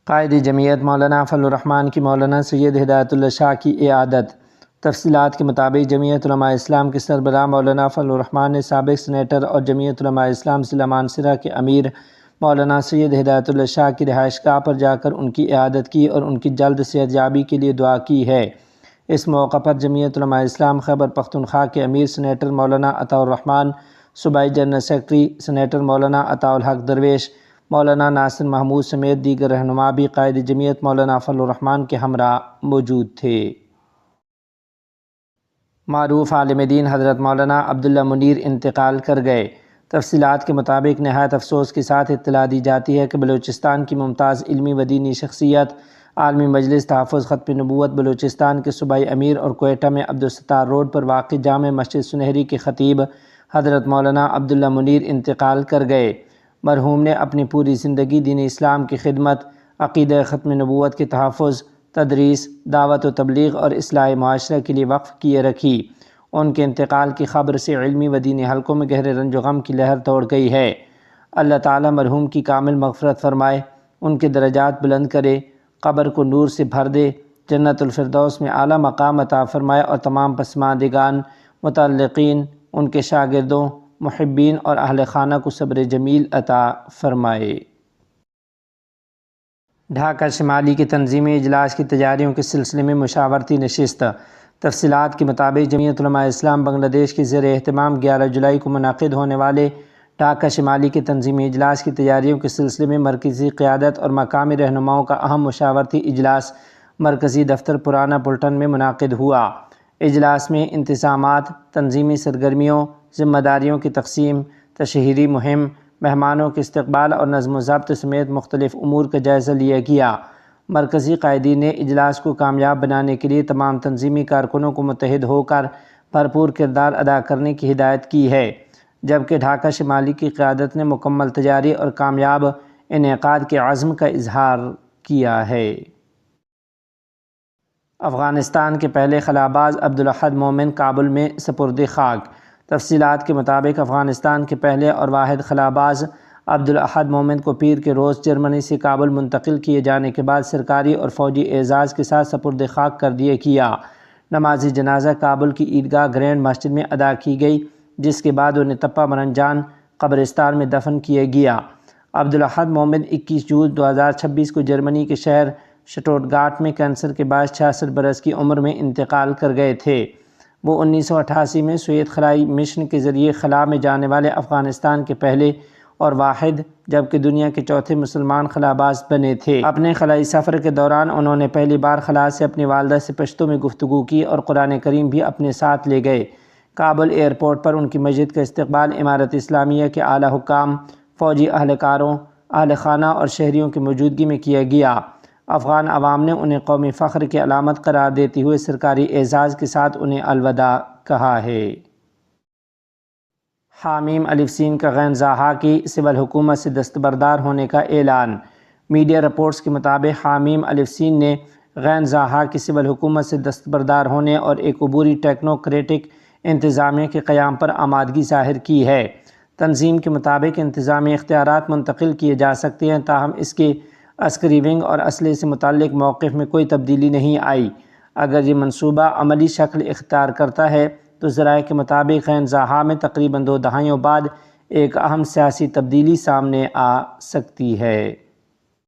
قائد جمعیت مولانا فضل الرحمان کی مولانا سید ہدایت اللہ شاہ کی عیادت۔ تفصیلات کے مطابق جمعیت علماء اسلام کے سربراہ مولانا فضل الرحمان نے سابق سینیٹر اور جمعیت علماء اسلام ضلع مانسہرہ کے امیر مولانا سید ہدایت اللہ شاہ کی رہائش گاہ پر جا کر ان کی عیادت کی اور ان کی جلد صحت یابی کے لیے دعا کی ہے۔ اس موقع پر جمعیت علماء اسلام خیبر پختونخوا کے امیر سینیٹر مولانا عطاء الرحمان، صوبائی جنرل سیکرٹری سینیٹر مولانا عطاء الحق درویش، مولانا ناصر محمود سمیت دیگر رہنما بھی قائد جمعیت مولانا فضل الرحمان کے ہمراہ موجود تھے۔ معروف عالم دین حضرت مولانا عبداللہ منیر انتقال کر گئے۔ تفصیلات کے مطابق نہایت افسوس کے ساتھ اطلاع دی جاتی ہے کہ بلوچستان کی ممتاز علمی و دینی شخصیت، عالمی مجلس تحفظ ختم نبوت بلوچستان کے صوبائی امیر اور کوئٹہ میں عبدالستار روڈ پر واقع جامع مسجد سنہری کے خطیب حضرت مولانا عبداللہ منیر انتقال کر گئے۔ مرحوم نے اپنی پوری زندگی دین اسلام کی خدمت، عقیدہ ختم نبوت کے تحفظ، تدریس، دعوت و تبلیغ اور اصلاح معاشرہ کے لیے وقف کیے رکھی۔ ان کے انتقال کی خبر سے علمی و دینی حلقوں میں گہرے رنج و غم کی لہر دوڑ گئی ہے۔ اللہ تعالیٰ مرحوم کی کامل مغفرت فرمائے، ان کے درجات بلند کرے، قبر کو نور سے بھر دے، جنت الفردوس میں اعلیٰ مقام عطا فرمائے اور تمام پسماندگان، متعلقین، ان کے شاگردوں، محبین اور اہل خانہ کو صبر جمیل عطا فرمائے۔ ڈھاکہ شمالی کے تنظیمی اجلاس کی تیاریوں کے سلسلے میں مشاورتی نشست۔ تفصیلات کے مطابق جمعیت علماء اسلام بنگلہ دیش کے زیر اہتمام 11 جولائی کو منعقد ہونے والے ڈھاکہ شمالی کے تنظیمی اجلاس کی تیاریوں کے سلسلے میں مرکزی قیادت اور مقامی رہنماؤں کا اہم مشاورتی اجلاس مرکزی دفتر پرانا پلٹن میں منعقد ہوا۔ اجلاس میں انتظامات، تنظیمی سرگرمیوں، ذمہ داریوں کی تقسیم، تشہیری مہم، مہمانوں کے استقبال اور نظم و ضبط سمیت مختلف امور کا جائزہ لیا گیا۔ مرکزی قائدین نے اجلاس کو کامیاب بنانے کے لیے تمام تنظیمی کارکنوں کو متحد ہو کر بھرپور کردار ادا کرنے کی ہدایت کی ہے، جبکہ ڈھاکہ شمالی کی قیادت نے مکمل تیاری اور کامیاب انعقاد کے عزم کا اظہار کیا ہے۔ افغانستان کے پہلے خلاباز عبدالاحد مومن کابل میں سپرد خاک۔ تفصیلات کے مطابق افغانستان کے پہلے اور واحد خلاباز عبدالاحد مومن کو پیر کے روز جرمنی سے کابل منتقل کیے جانے کے بعد سرکاری اور فوجی اعزاز کے ساتھ سپرد خاک کر دیا گیا۔ نماز جنازہ کابل کی عیدگاہ گرینڈ مسجد میں ادا کی گئی، جس کے بعد انہیں تپہ مرنجان قبرستان میں دفن کیا گیا۔ عبدالاحد مومن 21 جون 2026 کو جرمنی کے شہر شٹوٹگارٹ میں کینسر کے باعث 66 برس کی عمر میں انتقال کر گئے تھے۔ وہ 1988 میں سوویت خلائی مشن کے ذریعے خلا میں جانے والے افغانستان کے پہلے اور واحد جبکہ دنیا کے چوتھے مسلمان خلاباز بنے تھے۔ اپنے خلائی سفر کے دوران انہوں نے پہلی بار خلا سے اپنی والدہ سے پشتو میں گفتگو کی اور قرآن کریم بھی اپنے ساتھ لے گئے۔ کابل ایئرپورٹ پر ان کی مسجد کا استقبال امارت اسلامیہ کے اعلیٰ حکام، فوجی اہلکاروں، اہل خانہ اور شہریوں کی موجودگی میں کیا گیا۔ افغان عوام نے انہیں قومی فخر کی علامت قرار دیتے ہوئے سرکاری اعزاز کے ساتھ انہیں الوداع کہا ہے۔ حامیم الف سین کا غین ضحیٰ کی سول حکومت سے دستبردار ہونے کا اعلان۔ میڈیا رپورٹس کے مطابق حامیم الف سین نے غین ضحیٰ کی سول حکومت سے دستبردار ہونے اور ایک عبوری ٹیکنوکریٹک انتظامیہ کے قیام پر آمادگی ظاہر کی ہے۔ تنظیم کے مطابق انتظامی اختیارات منتقل کیے جا سکتے ہیں، تاہم اس کے عسکری ونگ اور اسلحے سے متعلق موقف میں کوئی تبدیلی نہیں آئی۔ اگر یہ منصوبہ عملی شکل اختیار کرتا ہے تو ذرائع کے مطابق غین ضحیٰ میں تقریباً 2 دہائیوں بعد ایک اہم سیاسی تبدیلی سامنے آ سکتی ہے۔